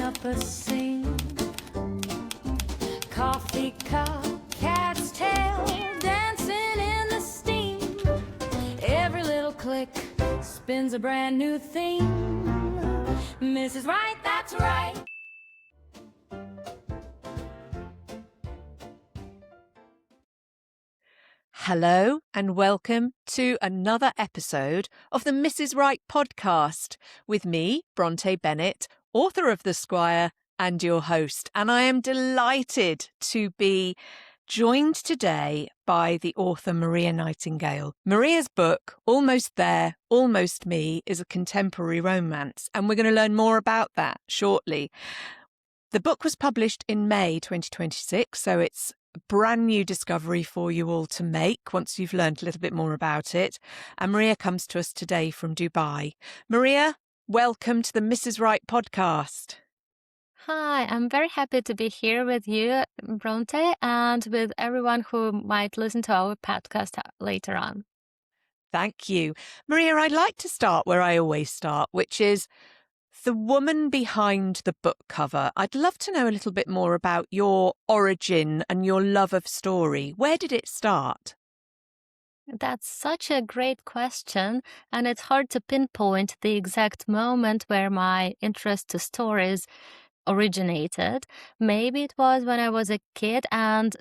up a scene. Coffee cup, cat's tail, dancing in the steam. Every little click spins a brand new theme. Mrs. Right, that's right. Hello and welcome to another episode of the Mrs. Right podcast with me, Bronte Bennett, author of The Squire and your host. And I am delighted to be joined today by the author Maria Nightingale. Maria's book, Almost There, Almost Me, is a contemporary romance, and we're going to learn more about that shortly. The book was published in May 2026, so it's a brand new discovery for you all to make once you've learned a little bit more about it. And Maria comes to us today from Dubai. Maria, welcome to the Mrs. Right podcast. Hi, I'm very happy to be here with you, Bronte, and with everyone who might listen to our podcast later on. Thank you. Maria, I'd like to start where I always start, which is the woman behind the book cover. I'd love to know a little bit more about your origin and your love of story. Where did it start? That's such a great question, and it's hard to pinpoint the exact moment where my interest to stories originated. Maybe it was when I was a kid, and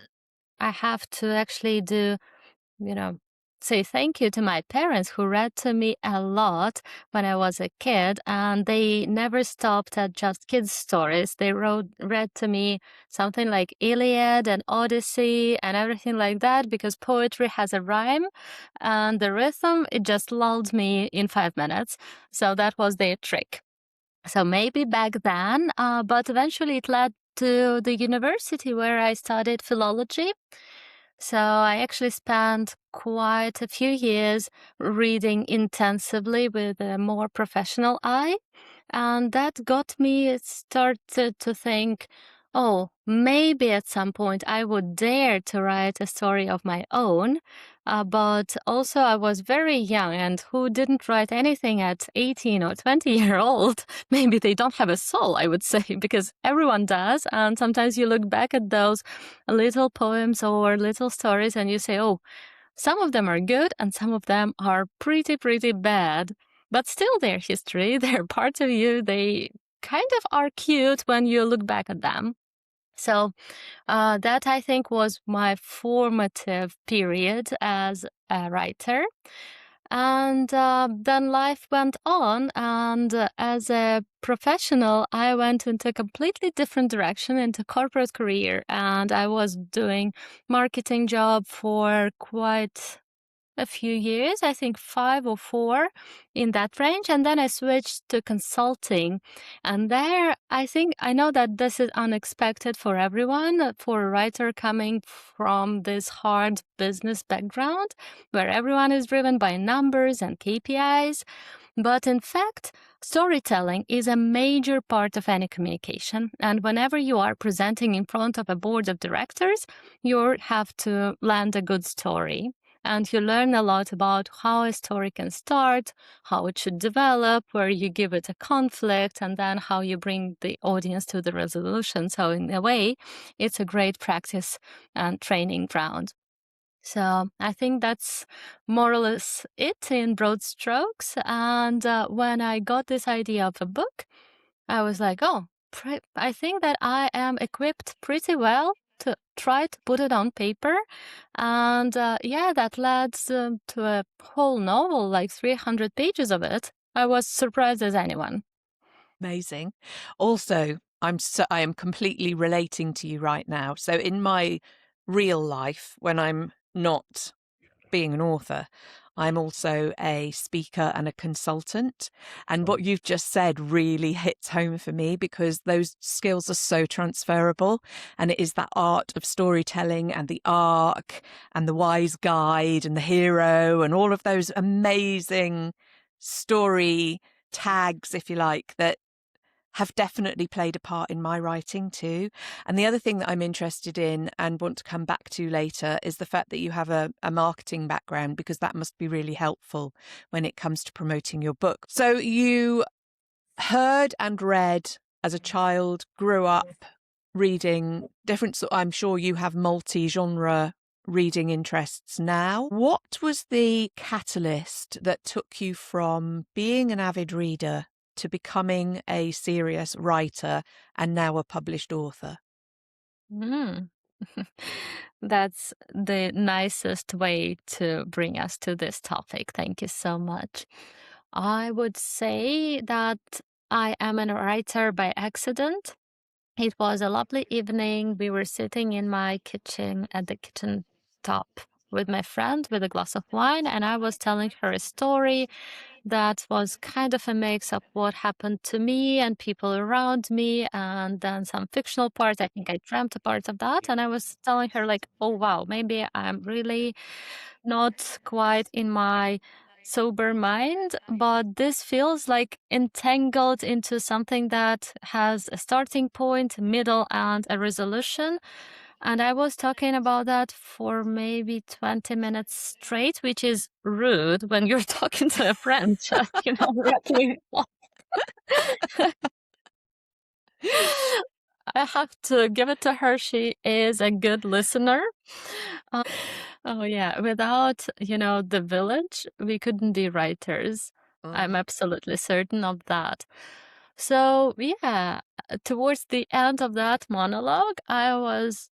I have to actually say thank you to my parents who read to me a lot when I was a kid, and they never stopped at just kids' stories. They read to me something like Iliad and Odyssey and everything like that, because poetry has a rhyme and the rhythm, it just lulled me in 5 minutes. So that was their trick. So maybe back then, but eventually it led to the university where I studied philology. So I actually spent quite a few years reading intensively with a more professional eye. And that got me started to think, oh, maybe at some point I would dare to write a story of my own. But also I was very young, and who didn't write anything at 18 or 20-year-old? Maybe they don't have a soul, I would say, because everyone does. And sometimes you look back at those little poems or little stories and you say, oh, some of them are good and some of them are pretty bad. But still they're history, they're part of you, they kind of are cute when you look back at them. So that, I think, was my formative period as a writer. And then life went on, and as a professional, I went into a completely different direction, into corporate career. And I was doing marketing job for quite a few years, I think 5 or 4 in that range. And then I switched to consulting. And there, I know that this is unexpected for everyone, for a writer coming from this hard business background where everyone is driven by numbers and KPIs. But in fact, storytelling is a major part of any communication. And whenever you are presenting in front of a board of directors, you have to land a good story. And you learn a lot about how a story can start, how it should develop, where you give it a conflict, and then how you bring the audience to the resolution. So in a way, it's a great practice and training ground. So I think that's more or less it in broad strokes. And when I got this idea of a book, I was like, oh, I think that I am equipped pretty well to try to put it on paper. And that led to a whole novel, like 300 pages of it. I was surprised as anyone. Amazing. Also, I am completely relating to you right now. So in my real life, when I'm not being an author, I'm also a speaker and a consultant. And what you've just said really hits home for me, because those skills are so transferable. And it is that art of storytelling and the arc and the wise guide and the hero and all of those amazing story tags, if you like, that have definitely played a part in my writing too. And the other thing that I'm interested in and want to come back to later is the fact that you have a marketing background, because that must be really helpful when it comes to promoting your book. So you heard and read as a child, grew up reading different, I'm sure you have multi-genre reading interests now. What was the catalyst that took you from being an avid reader to becoming a serious writer and now a published author? Mm. That's the nicest way to bring us to this topic. Thank you so much. I would say that I am a writer by accident. It was a lovely evening. We were sitting in my kitchen at the kitchen top with my friend with a glass of wine, and I was telling her a story that was kind of a mix of what happened to me and people around me, and then some fictional part. I think I dreamt a part of that, and I was telling her, like, oh, wow, maybe I'm really not quite in my sober mind, but this feels like entangled into something that has a starting point, middle, and a resolution. And I was talking about that for maybe 20 minutes straight, which is rude when you're talking to a friend. Just, really. I have to give it to her. She is a good listener. Oh, yeah. Without, the village, we couldn't be writers. I'm absolutely certain of that. So, yeah, towards the end of that monologue, I was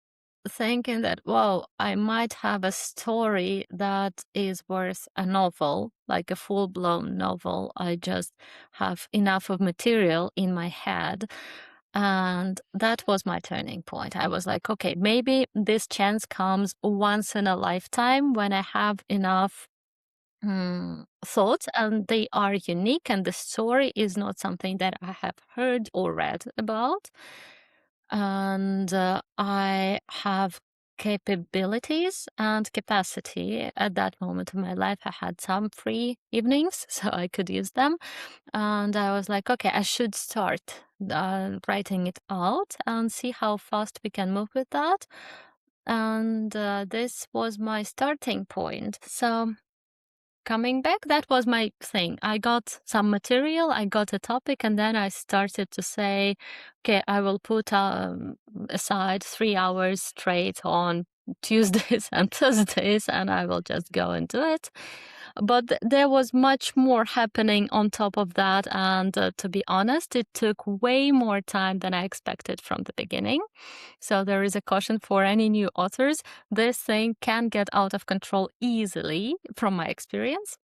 thinking that, well, I might have a story that is worth a novel, like a full-blown novel. I just have enough of material in my head. And that was my turning point. I was like, okay, maybe this chance comes once in a lifetime when I have enough thoughts and they are unique and the story is not something that I have heard or read about. And I have capabilities and capacity at that moment of my life. I had some free evenings, so I could use them. And I was like, okay, I should start writing it out and see how fast we can move with that. And this was my starting point. So coming back, that was my thing. I got some material, I got a topic, and then I started to say, okay, I will put aside 3 hours straight on Tuesdays and Thursdays, and I will just go and do it. But there was much more happening on top of that. And to be honest, it took way more time than I expected from the beginning. So there is a caution for any new authors. This thing can get out of control easily from my experience.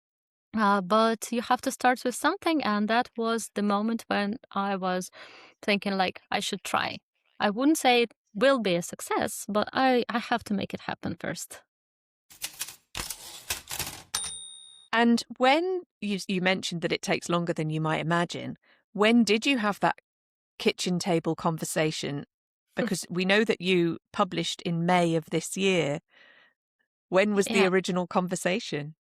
But you have to start with something. And that was the moment when I was thinking, like, I should try. I wouldn't say it will be a success, but I have to make it happen first. And when you mentioned that it takes longer than you might imagine, when did you have that kitchen table conversation? Because we know that you published in May of this year. When was the Yeah. original conversation?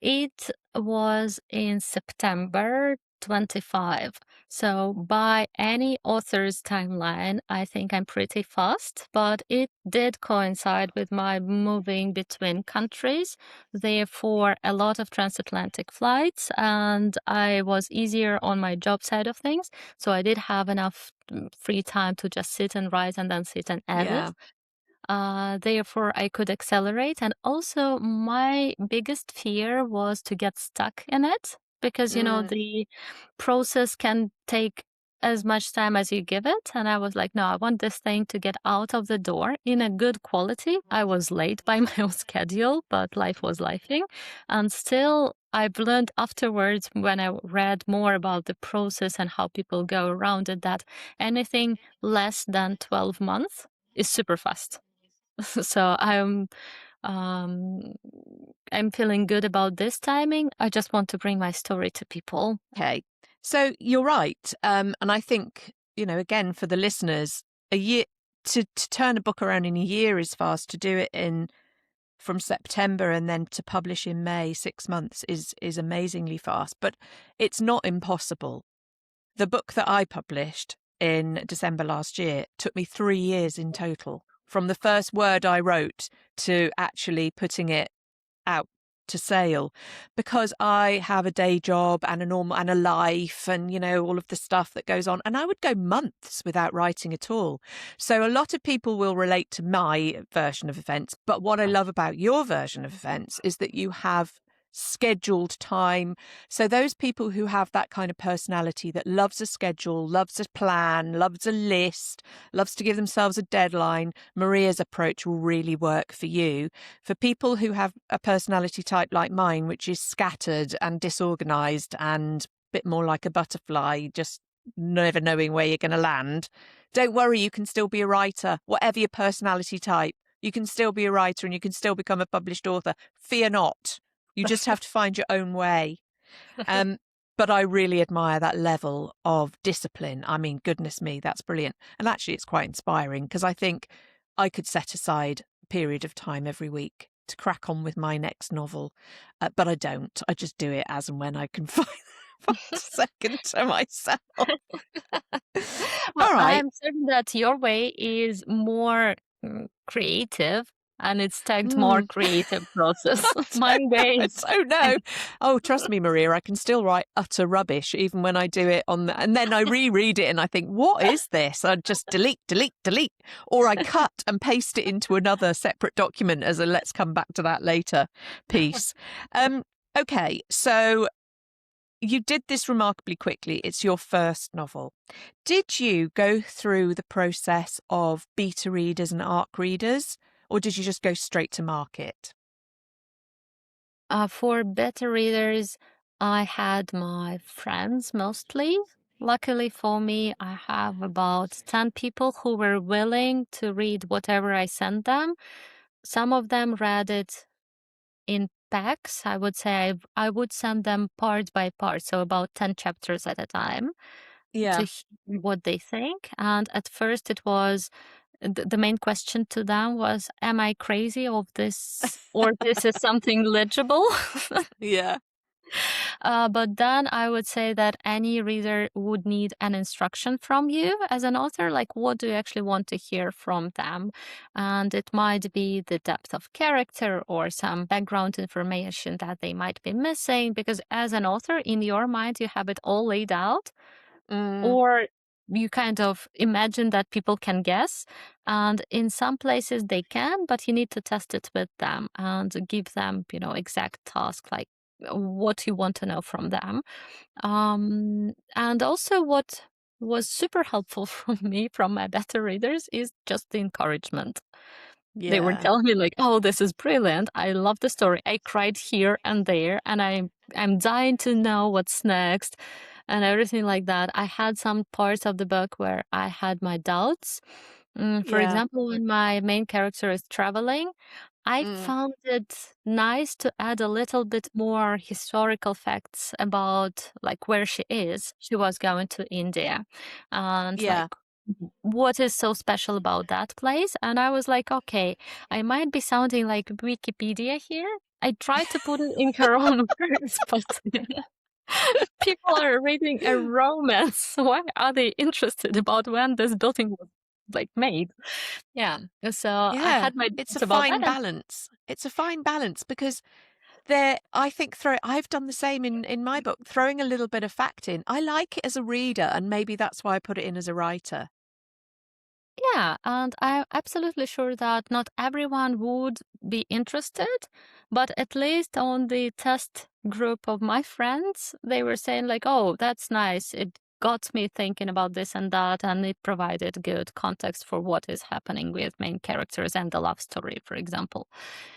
It was in September 25. So by any author's timeline, I think I'm pretty fast, but it did coincide with my moving between countries. Therefore, a lot of transatlantic flights, and I was easier on my job side of things. So I did have enough free time to just sit and write and then sit and edit. Yeah. Therefore, I could accelerate. And also, my biggest fear was to get stuck in it because, the process can take as much time as you give it. And I was like, no, I want this thing to get out of the door in a good quality. I was late by my own schedule, but life was lifing. And still, I've learned afterwards when I read more about the process and how people go around it that anything less than 12 months is super fast. So I'm feeling good about this timing. I just want to bring my story to people. Okay. So you're right. And I think, again, for the listeners, a year to turn a book around in a year is fast. To do it from September and then to publish in May, 6 months is amazingly fast. But it's not impossible. The book that I published in December last year took me 3 years in total, from the first word I wrote to actually putting it out to sail, because I have a day job and a life and, you know, all of the stuff that goes on. And I would go months without writing at all. So a lot of people will relate to my version of events. But what I love about your version of events is that you have scheduled time. So those people who have that kind of personality that loves a schedule, loves a plan, loves a list, loves to give themselves a deadline, Maria's approach will really work for you. For people who have a personality type like mine, which is scattered and disorganized and a bit more like a butterfly, just never knowing where you're going to land, don't worry, you can still be a writer, whatever your personality type. You can still be a writer and you can still become a published author. Fear not. You just have to find your own way. But I really admire that level of discipline. I mean, goodness me, that's brilliant. And actually, it's quite inspiring because I think I could set aside a period of time every week to crack on with my next novel. But I don't. I just do it as and when I can find a second to myself. Well, All right. I'm certain that your way is more creative and it's tagged more creative process. My way I is don't know. Oh, trust me, Maria, I can still write utter rubbish even when I do it on and then I reread it and I think, what is this? I just delete, or I cut and paste it into another separate document as a let's come back to that later piece. Okay, so you did this remarkably quickly. It's your first novel. Did you go through the process of beta readers and ARC readers, or did you just go straight to market? for better readers, I had my friends mostly. Luckily for me, I have about 10 people who were willing to read whatever I sent them. Some of them read it in packs. I would say I would send them part by part, so about 10 chapters at a time to Yeah. hear what they think. And at first, it was the main question to them was, "Am I crazy of this, or this is something legible?" Yeah. But then I would say that any reader would need an instruction from you as an author, like what do you actually want to hear from them? And it might be the depth of character or some background information that they might be missing, because as an author, in your mind, you have it all laid out, Mm, or you kind of imagine that people can guess. And in some places they can, but you need to test it with them and give them, exact task, like what you want to know from them. And also what was super helpful for me from my beta readers is just the encouragement. They were yeah. telling me like, "Oh, this is brilliant. I love the story. I cried here and there, and I'm dying to know what's next," and everything like that. I had some parts of the book where I had my doubts. For Yeah. example, when my main character is traveling, I Mm, found it nice to add a little bit more historical facts about like where she is. She was going to India, and like yeah. what is so special about that place? And I was like, okay, I might be sounding like Wikipedia here. I tried to put it in her own words, but people are reading a romance. Why are they interested about when this building was like made? Yeah. So I Yeah. had my It's a doubts about that. fine balance. It's a fine balance because I think I've done the same in my book, throwing a little bit of fact in. I like it as a reader, and maybe that's why I put it in as a writer. Yeah, and I'm absolutely sure that not everyone would be interested, but at least on the test group of my friends, they were saying like, "Oh, that's nice. It got me thinking about this and that, and it provided good context for what is happening with main characters and the love story, for example."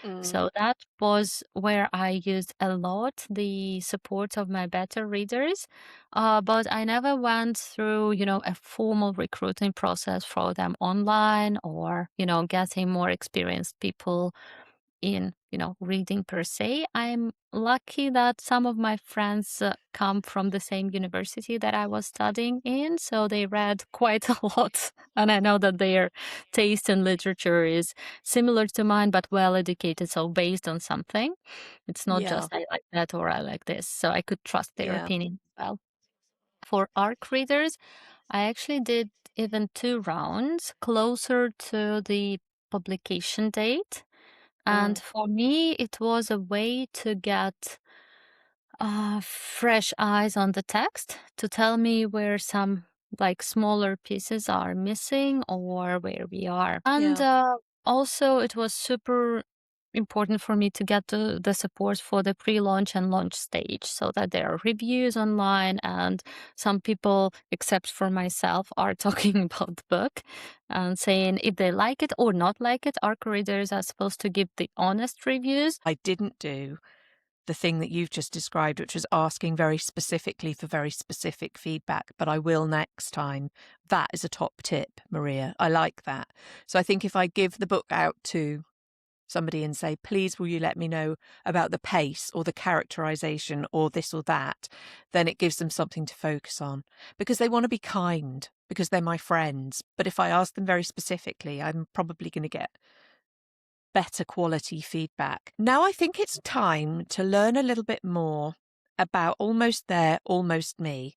Mm, So that was where I used a lot the support of my beta readers. But I never went through, a formal recruiting process for them online, or, getting more experienced people in, reading per se. I'm lucky that some of my friends come from the same university that I was studying in, so they read quite a lot. And I know that their taste in literature is similar to mine, but well educated, so based on something. It's not yeah. just I like that or I like this, so I could trust their Yeah. opinion as well. For ARC readers, I actually did even two rounds closer to the publication date. And for me, it was a way to get fresh eyes on the text to tell me where some like smaller pieces are missing or where we are. And Yeah. also, it was super important for me to get the support for the pre-launch and launch stage so that there are reviews online and some people, except for myself, are talking about the book and saying if they like it or not like it. Our readers are supposed to give the honest reviews. I didn't do the thing that you've just described, which was asking very specifically for very specific feedback, but I will next time. That is a top tip, Maria. I like that. So I think if I give the book out to somebody and say, please, will you let me know about the pace or the characterization or this or that, then it gives them something to focus on because they want to be kind because they're my friends. But if I ask them very specifically, I'm probably going to get better quality feedback. Now I think it's time to learn a little bit more about Almost There, Almost Me,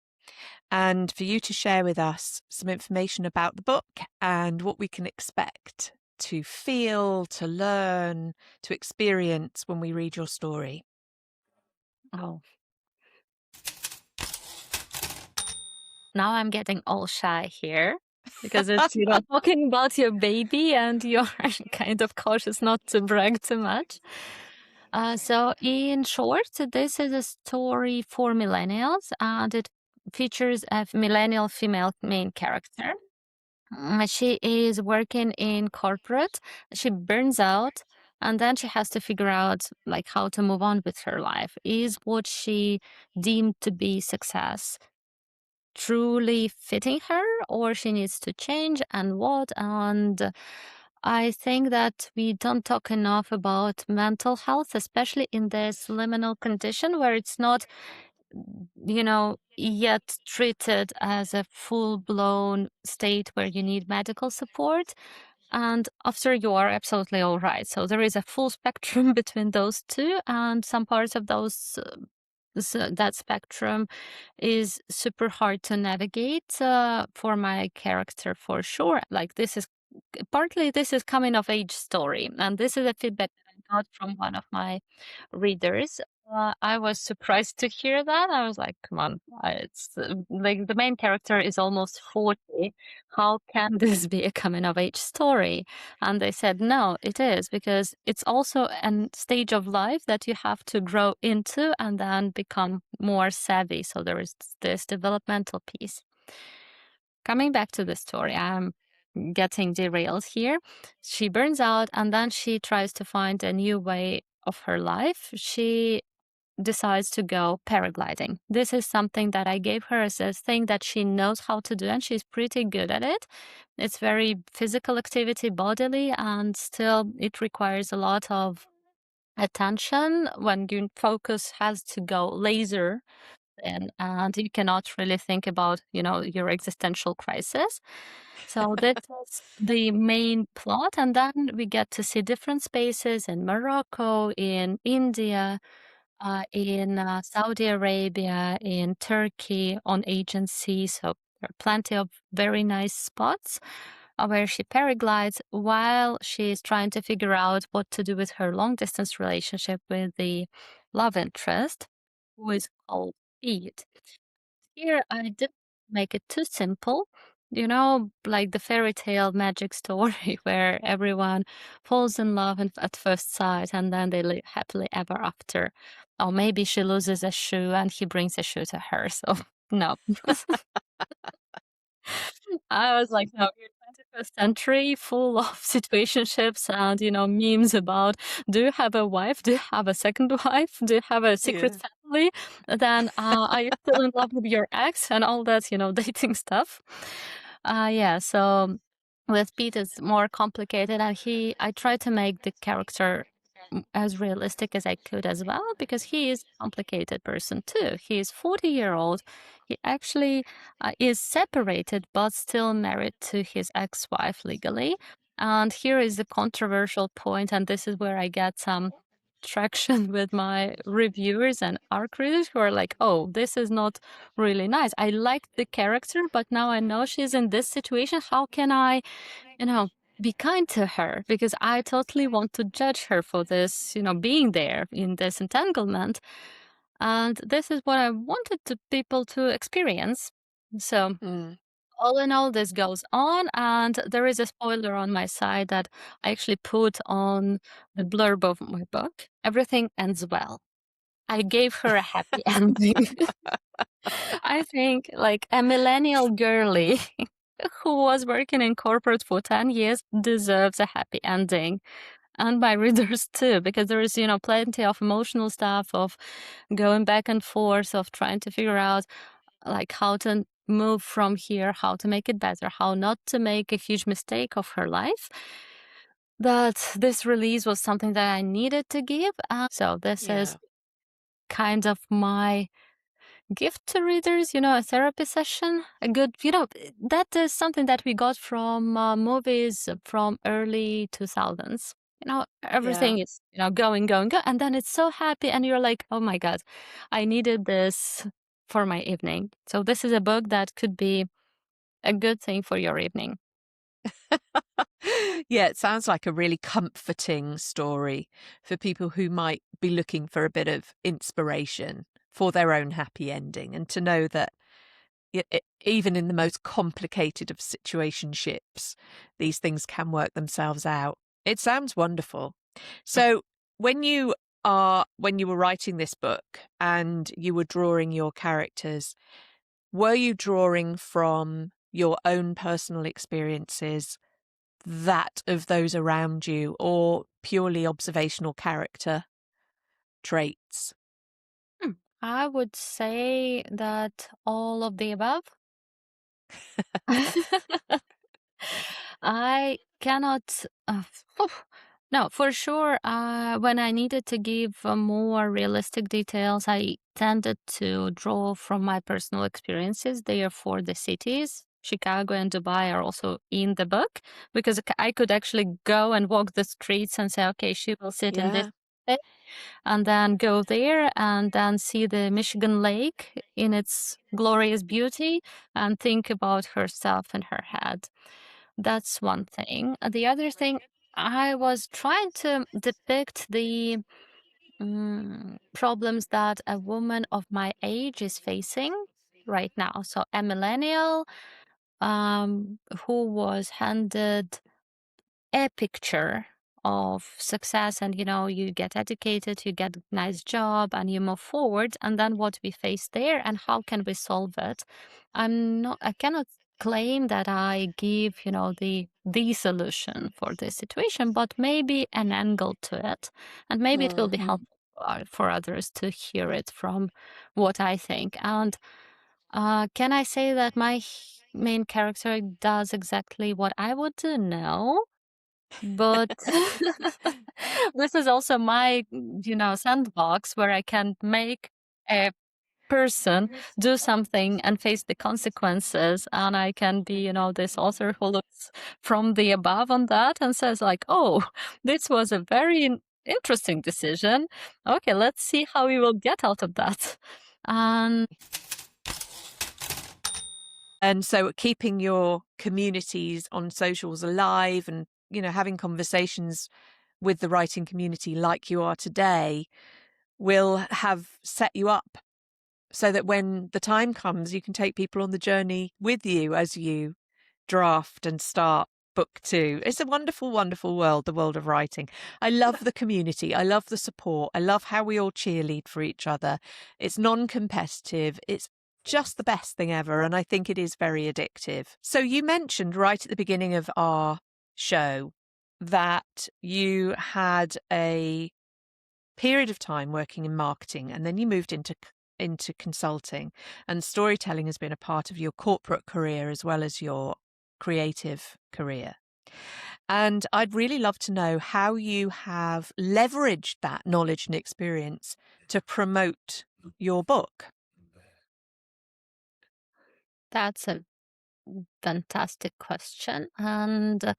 and for you to share with us some information about the book and what we can expect to feel, to learn, to experience when we read your story. Oh. Now I'm getting all shy here because it's, talking about your baby and you're kind of cautious not to brag too much. So, in short, this is a story for millennials and it features a millennial female main character. She is working in corporate. She burns out and then she has to figure out like how to move on with her life. Is what she deemed to be success truly fitting her or she needs to change and what? And I think that we don't talk enough about mental health, especially in this liminal condition where it's not, yet treated as a full-blown state where you need medical support. And after, you are absolutely all right. So there is a full spectrum between those two, and some parts of that spectrum is super hard to navigate for my character for sure. Like this is coming of age story, and this is a feedback that I got from one of my readers. I was surprised to hear that. I was like, "Come on, it's like the main character is almost 40. How can this be a coming of age story?" And they said, "No, it is because it's also a stage of life that you have to grow into and then become more savvy." So there is this developmental piece. Coming back to the story, I'm getting derailed here. She burns out and then she tries to find a new way of her life. She decides to go paragliding. This is something that I gave her as a thing that she knows how to do and she's pretty good at it. It's very physical activity, bodily, and still it requires a lot of attention when your focus has to go laser and you cannot really think about, your existential crisis. So that was the main plot. And then we get to see different spaces in Morocco, in India, in Saudi Arabia, in Turkey on agency. So there are plenty of very nice spots where she paraglides while she is trying to figure out what to do with her long distance relationship with the love interest, who is called Pete. Here, I didn't make it too simple. Like the fairy tale magic story where everyone falls in love at first sight and then they live happily ever after. Or maybe she loses a shoe and he brings a shoe to her. So, no. I was like, no, we're 21st century full of situationships and, memes about, do you have a wife? Do you have a second wife? Do you have a secret family? Then are you still in love with your ex and all that, dating stuff? Yeah, so with Pete, it's more complicated. And I tried to make the character as realistic as I could as well, because he is a complicated person too. He is 40-year-old. He actually is separated, but still married to his ex-wife legally. And here is the controversial point, and this is where I get some traction with my reviewers and arc readers who are like, oh, this is not really nice. I liked the character, but now I know she's in this situation. How can I, be kind to her because I totally want to judge her for this, being there in this entanglement. And this is what I wanted people to experience. So, Mm. all in all, this goes on, and there is a spoiler on my side that I actually put on the blurb of my book. Everything ends well. I gave her a happy ending. I think like a millennial girly who was working in corporate for 10 years deserves a happy ending. And my readers too, because there is, plenty of emotional stuff of going back and forth, of trying to figure out like how to move from here, how to make it better, how not to make a huge mistake of her life. That this release was something that I needed to give. So this is Yeah. kind of my gift to readers, a therapy session, a good, that is something that we got from movies from early 2000s. Yeah. Everything is, going, going, go, and then it's so happy, and you're like, oh my God, I needed this for my evening. So this is a book that could be a good thing for your evening. Yeah, it sounds like a really comforting story for people who might be looking for a bit of inspiration for their own happy ending, and to know that even in the most complicated of situationships, these things can work themselves out. It sounds wonderful. So when you were writing this book and you were drawing your characters, were you drawing from your own personal experiences, that of those around you, or purely observational character traits? I would say that all of the above. I cannot. No, for sure. When I needed to give more realistic details, I tended to draw from my personal experiences. Therefore, the cities, Chicago and Dubai, are also in the book because I could actually go and walk the streets and say, okay, she will sit in this. Yeah. And then go there and then see the Michigan Lake in its glorious beauty and think about herself in her head. That's one thing. The other thing, I was trying to depict the problems that a woman of my age is facing right now. So, a millennial who was handed a picture of success, and you get educated, you get a nice job, and you move forward, and then what we face there and how can we solve it. I cannot claim that I give the solution for this situation, but maybe an angle to it, and maybe it will be Mhm. helpful for others to hear it from what I think. And can I say that my main character does exactly what I would do? No, but this is also my, sandbox where I can make a person do something and face the consequences. And I can be, this author who looks from the above on that and says like, oh, this was a very interesting decision. Okay, let's see how we will get out of that. And And so keeping your communities on socials alive, and having conversations with the writing community like you are today, will have set you up so that when the time comes, you can take people on the journey with you as you draft and start book two. It's a wonderful, wonderful world, the world of writing. I love the community. I love the support. I love how we all cheerlead for each other. It's non-competitive. It's just the best thing ever. And I think it is very addictive. So you mentioned right at the beginning of our show that you had a period of time working in marketing, and then you moved into consulting, and storytelling has been a part of your corporate career as well as your creative career. And I'd really love to know how you have leveraged that knowledge and experience to promote your book. that's a fantastic question. And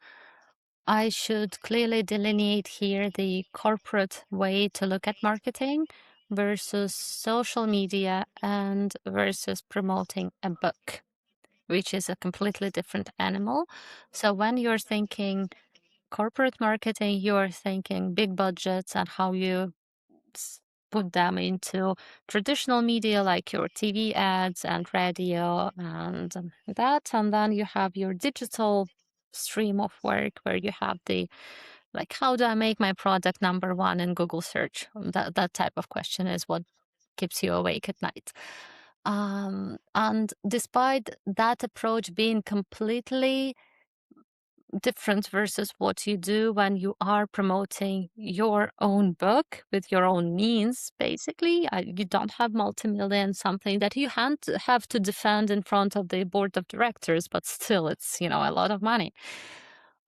I should clearly delineate here the corporate way to look at marketing versus social media and versus promoting a book, which is a completely different animal. So when you're thinking corporate marketing, you're thinking big budgets and how you put them into traditional media like your TV ads and radio and that. And then you have your digital stream of work where you have the like, how do I make my product number one in Google search? That type of question is what keeps you awake at night. And despite that approach being completely different versus what you do when you are promoting your own book with your own means, basically, you don't have multi-million something that you have to defend in front of the board of directors, but still, it's a lot of money.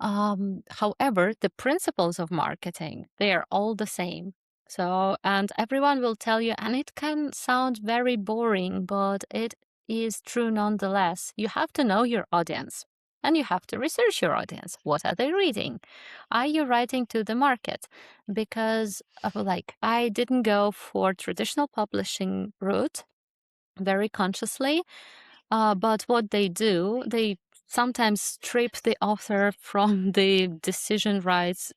However, the principles of marketing, they are all the same. So, and everyone will tell you, and it can sound very boring, but it is true nonetheless. You have to know your audience and you have to research your audience. What are they reading? Are you writing to the market? Because, like, I didn't go for traditional publishing route very consciously. But what they do, they sometimes strip the author from the decision rights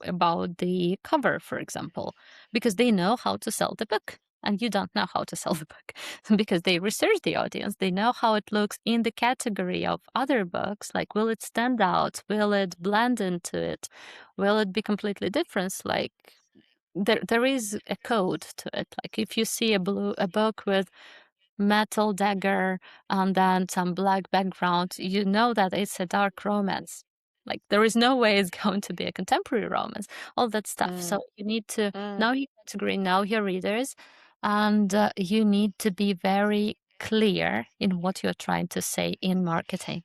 about the cover, for example, because they know how to sell the book. And you don't know how to sell the book because they research the audience. They know how it looks in the category of other books. Like, will it stand out? Will it blend into it? Will it be completely different? Like, there is a code to it. Like, if you see a book with metal dagger and then some black background, you know that it's a dark romance. Like, there is no way it's going to be a contemporary romance, all that stuff. So you need to know your category, know your readers, and you need to be very clear in what you're trying to say in marketing.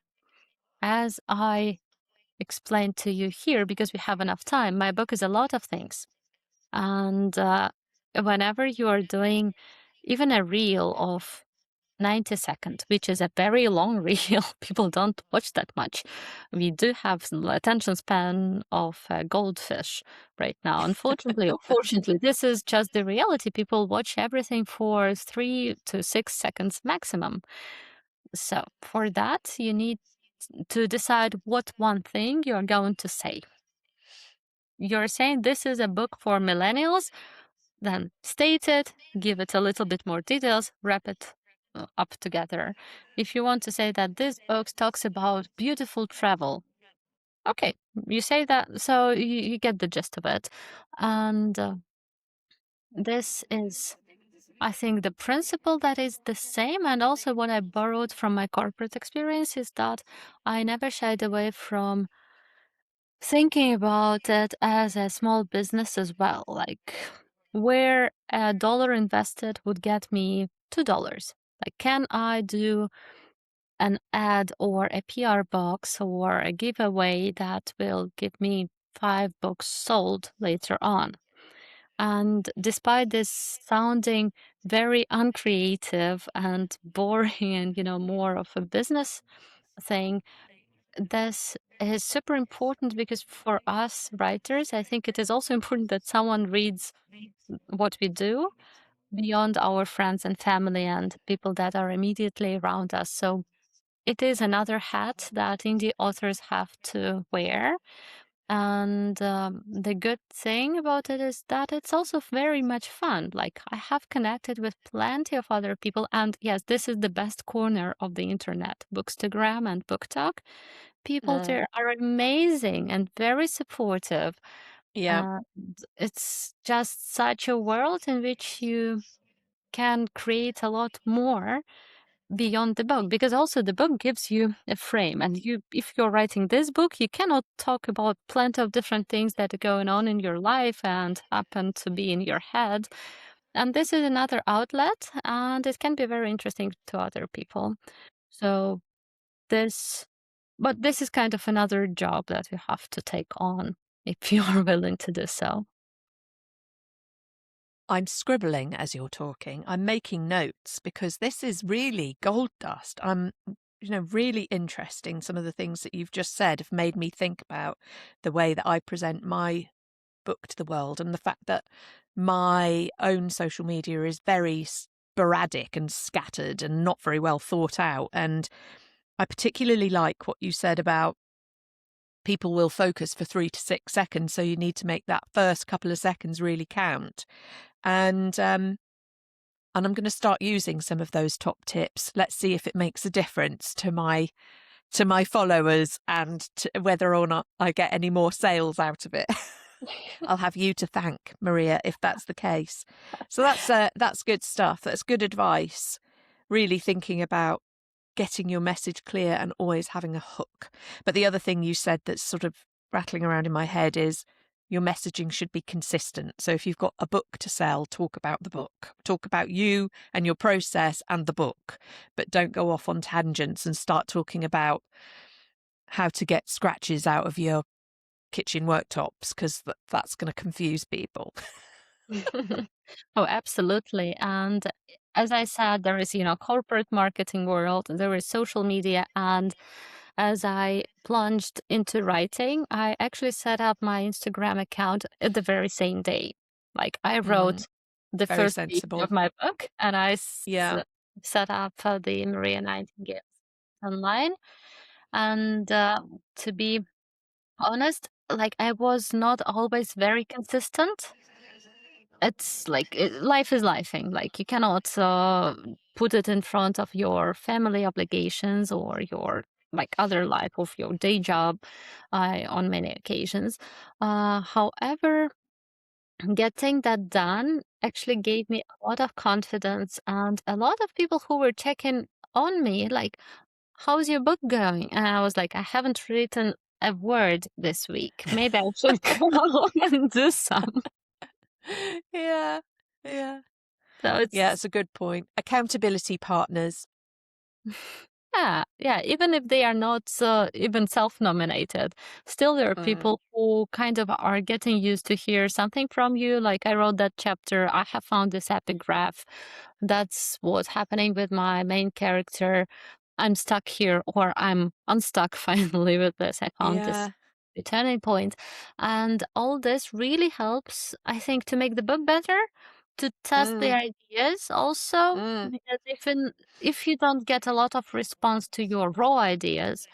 As I explained to you here, because we have enough time, my book is a lot of things. And whenever you are doing even a reel of 90 seconds, which is a very long reel. People don't watch that much. We do have some attention span of a goldfish right now. Unfortunately, or fortunately, this is just the reality. People watch everything for 3 to 6 seconds maximum. So for that, you need to decide what one thing you're going to say. You're saying this is a book for millennials, then state it, give it a little bit more details, wrap it up together. If you want to say that this book talks about beautiful travel, okay, you say that, so you get the gist of it. And this is, I think, the principle that is the same. And also, what I borrowed from my corporate experience is that I never shied away from thinking about it as a small business as well, like where a dollar invested would get me $2. Like, can I do an ad or a PR box or a giveaway that will give me 5 books sold later on? And despite this sounding very uncreative and boring and, more of a business thing, this is super important because for us writers, I think it is also important that someone reads what we do beyond our friends and family and people that are immediately around us. So it is another hat that indie authors have to wear. And the good thing about it is that it's also very much fun. Like, I have connected with plenty of other people. And yes, this is the best corner of the internet, Bookstagram and BookTok. People there are amazing and very supportive. Yeah. And it's just such a world in which you can create a lot more beyond the book, because also the book gives you a frame, and if you're writing this book, you cannot talk about plenty of different things that are going on in your life and happen to be in your head. And this is another outlet, and it can be very interesting to other people. So this but this is kind of another job that you have to take on if you are willing to do so. I'm scribbling as you're talking. I'm making notes because this is really gold dust. I'm, really interesting. Some of the things that you've just said have made me think about the way that I present my book to the world and the fact that my own social media is very sporadic and scattered and not very well thought out. And I particularly like what you said about people will focus for 3 to 6 seconds. So you need to make that first couple of seconds really count. And I'm going to start using some of those top tips. Let's see if it makes a difference to my followers and to whether or not I get any more sales out of it. I'll have you to thank, Maria, if that's the case. So that's good stuff. That's good advice. Really thinking about getting your message clear and always having a hook. But the other thing you said that's sort of rattling around in my head is your messaging should be consistent. So if you've got a book to sell, talk about the book. Talk about you and your process and the book. But don't go off on tangents and start talking about how to get scratches out of your kitchen worktops, because that's going to confuse people. Oh, absolutely. And as I said, there is, corporate marketing world, there is social media. And as I plunged into writing, I actually set up my Instagram account at the very same day. Like I wrote the Very first page sensible. of my book, and I Yeah. set up the Maria Nightingale online. And to be honest, like I was not always very consistent. It's like life is lifing. Like you cannot put it in front of your family obligations or your like other life of your day job on many occasions. However, getting that done actually gave me a lot of confidence, and a lot of people who were checking on me, like, how's your book going? And I was like, I haven't written a word this week. Maybe I should go home and do some. Yeah. Yeah. So Yeah, it's it's a good point. Accountability partners. yeah. Even if they are not even self-nominated, still there are people who kind of are getting used to hear something from you. Like I wrote that chapter, I have found this epigraph. That's what's happening with my main character. I'm stuck here, or I'm unstuck finally with this. I found this Yeah. turning point. And all this really helps, I think, to make the book better, to test the ideas also. Because if you don't get a lot of response to your raw ideas,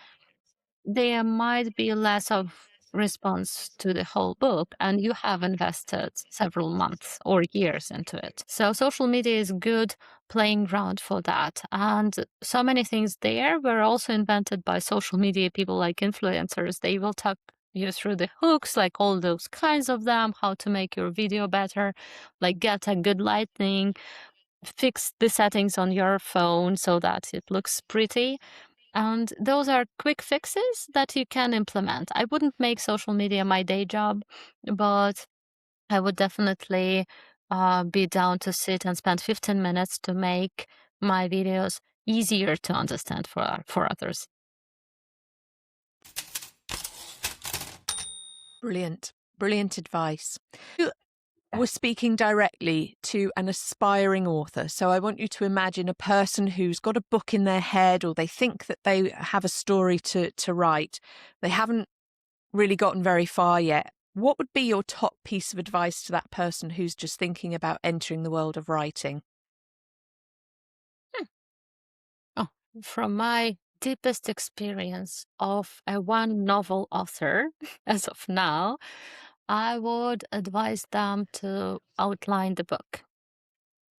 there might be less of response to the whole book, and you have invested several months or years into it. So social media is good playing ground for that. And so many things there were also invented by social media people like influencers. They will talk you through the hooks, like all those kinds of them, how to make your video better, like get a good lighting, fix the settings on your phone so that it looks pretty. And those are quick fixes that you can implement. I wouldn't make social media my day job, but I would definitely be down to sit and spend 15 minutes to make my videos easier to understand for others. Brilliant. Brilliant advice. We're speaking directly to an aspiring author. So I want you to imagine a person who's got a book in their head, or they think that they have a story to write. They haven't really gotten very far yet. What would be your top piece of advice to that person who's just thinking about entering the world of writing? Oh, from my deepest experience of a one novel author as of now, I would advise them to outline the book.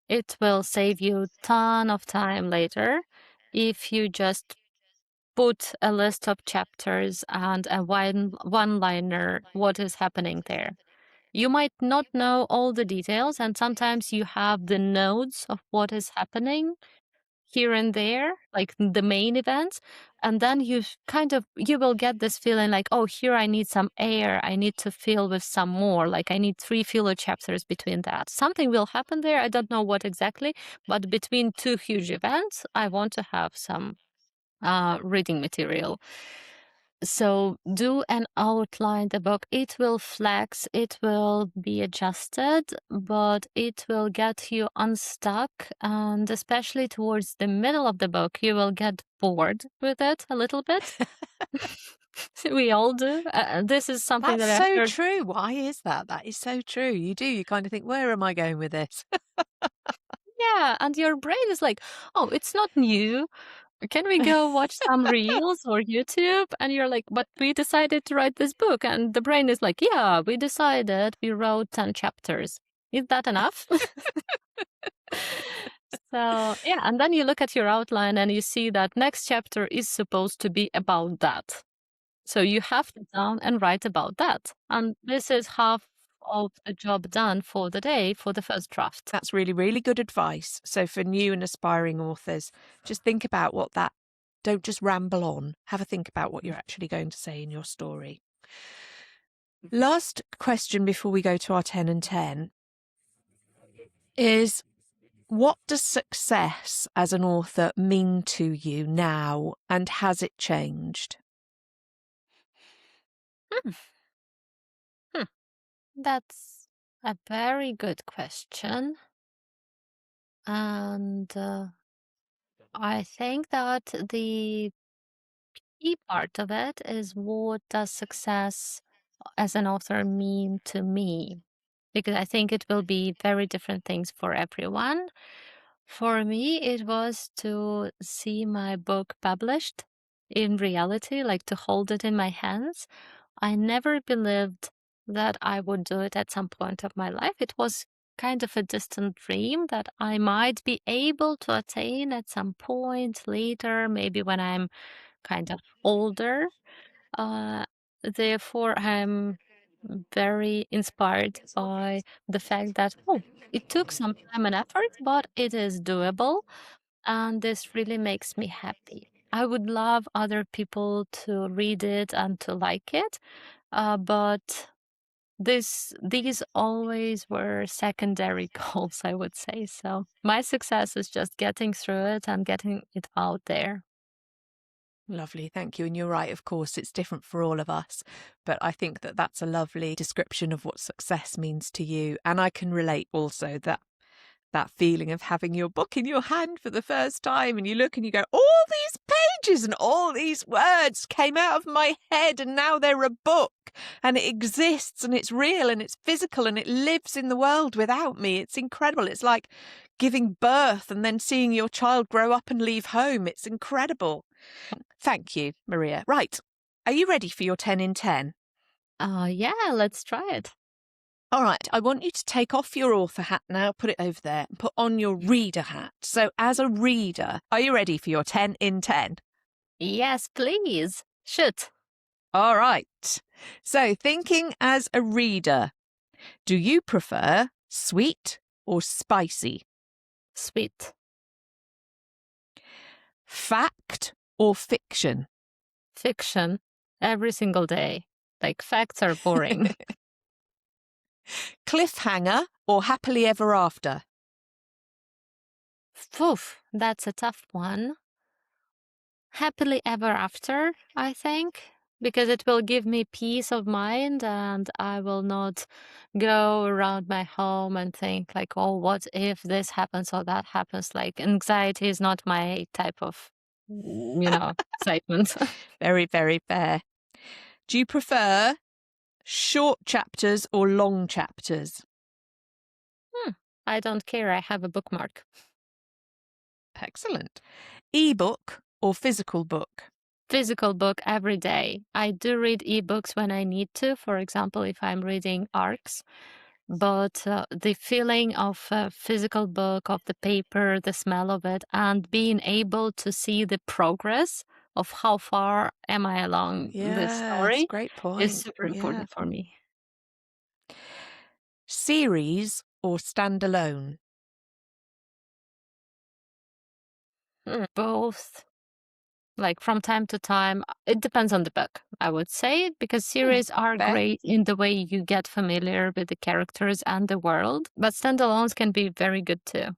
It will save you a ton of time later if you just put a list of chapters and a one-liner what is happening there. You might not know all the details, and sometimes you have the nodes of what is happening here and there, like the main events. And then you will get this feeling like, oh, here I need some air. I need to fill with some more. Like I need 3 filler chapters between that. Something will happen there. I don't know what exactly, but between 2 huge events, I want to have some reading material. So do and outline the book. It will flex, it will be adjusted, but it will get you unstuck. And especially towards the middle of the book, you will get bored with it a little bit. We all do. This is something That's that I so heard. true. Why is that? That is so true. You do. You kind of think, where am I going with this? Yeah, and your brain is like, oh, it's not new. can we go watch some reels or YouTube? And you're like, but we decided to write this book. And the brain is like, yeah, we decided, we wrote 10 chapters. Is that enough? So, yeah. And then you look at your outline and you see that next chapter is supposed to be about that. So you have to down and write about that. And this is half of the job done for the day for the first draft. That's really, really good advice. So for new and aspiring authors, just think about what that, don't just ramble on. Have a think about what you're actually going to say in your story. Last question before we go to our 10 and 10 is, what does success as an author mean to you now, and has it changed? That's a very good question. And I think that the key part of it is, what does success as an author mean to me? Because I think it will be very different things for everyone. For me, it was to see my book published in reality, like to hold it in my hands. I never believed that I would do it at some point of my life. It was kind of a distant dream that I might be able to attain at some point later, maybe when I'm kind of older. Uh, Therefore, I'm very inspired by the fact that, oh, it took some time and effort, but it is doable. And this really makes me happy. I would love other people to read it and to like it, but these always were secondary goals, I would say. So my success is just getting through it and getting it out there. Lovely, thank you. And you're right, of course, it's different for all of us. But I think that that's a lovely description of what success means to you. And I can relate also that feeling of having your book in your hand for the first time, and you look and you go, all these pages and all these words came out of my head and now they're a book, and it exists and it's real and it's physical and it lives in the world without me. It's incredible. It's like giving birth and then seeing your child grow up and leave home. It's incredible. Thank you, Maria. Right. Are you ready for your 10 in 10? Yeah, let's try it. All right, I want you to take off your author hat now, put it over there, and put on your reader hat. So as a reader, are you ready for your 10 in 10? Yes, please. Shoot. All right. So thinking as a reader, do you prefer sweet or spicy? Sweet. Fact or fiction? Fiction. Every single day. Like, facts are boring. Cliffhanger or happily ever after? Poof, that's a tough one. Happily ever after, I think, because it will give me peace of mind and I will not go around my home and think like, oh, what if this happens or that happens? Like, anxiety is not my type of, excitement. Very, very fair. Do you prefer short chapters or long chapters? I don't care. I have a bookmark. Excellent. Ebook or physical book? Physical book every day. I do read ebooks when I need to, for example, if I'm reading ARCs. But the feeling of a physical book, of the paper, the smell of it, and being able to see the progress of how far am I along this story great point. is super important for me. Series or standalone? Both. Like, from time to time, it depends on the book, I would say, because series are fair. great in the way you get familiar with the characters and the world, but standalones can be very good too.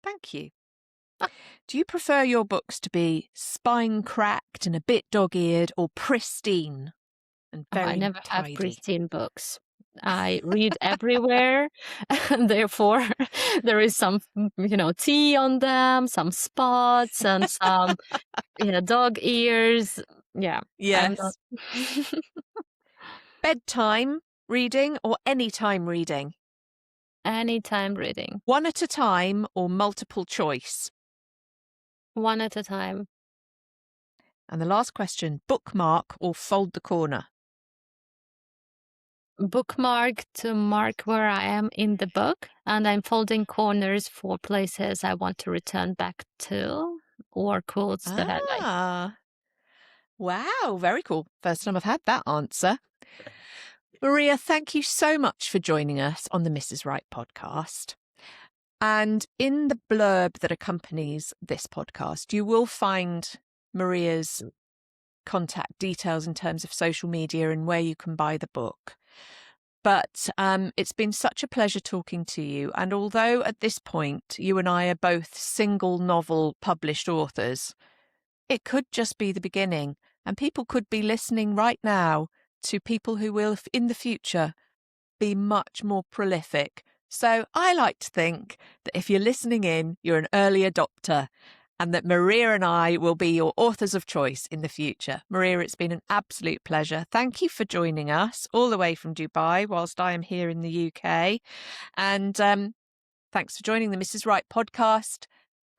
Thank you. Do you prefer your books to be spine cracked and a bit dog-eared, or pristine and very I never tidy? have pristine books. I read everywhere, and therefore there is some, tea on them, some spots, and some, dog ears. Yeah. Yes. Bedtime reading or anytime reading? Anytime reading. One at a time or multiple choice? One at a time. And the last question, bookmark or fold the corner? Bookmark to mark where I am in the book, and I'm folding corners for places I want to return back to or quotes that I like. Ah, wow, very cool. First time I've had that answer. Maria, thank you so much for joining us on the Mrs. Right podcast. And in the blurb that accompanies this podcast, you will find Maria's contact details in terms of social media and where you can buy the book. But it's been such a pleasure talking to you. And although at this point you and I are both single novel published authors, it could just be the beginning. And people could be listening right now to people who will, in the future, be much more prolific. So I like to think that if you're listening in, you're an early adopter, and that Maria and I will be your authors of choice in the future. Maria, it's been an absolute pleasure. Thank you for joining us all the way from Dubai whilst I am here in the UK. And thanks for joining the Mrs. Right podcast.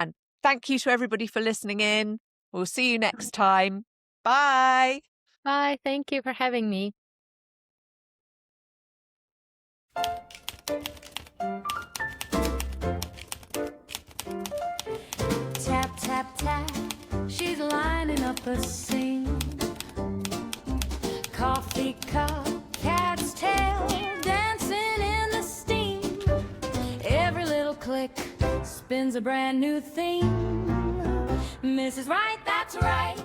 And thank you to everybody for listening in. We'll see you next time. Bye. Bye. Thank you for having me. Tap, tap, tap, she's lining up a scene. Coffee cup, cat's tail, dancing in the steam. Every little click spins a brand new theme. Mrs. Right, that's right.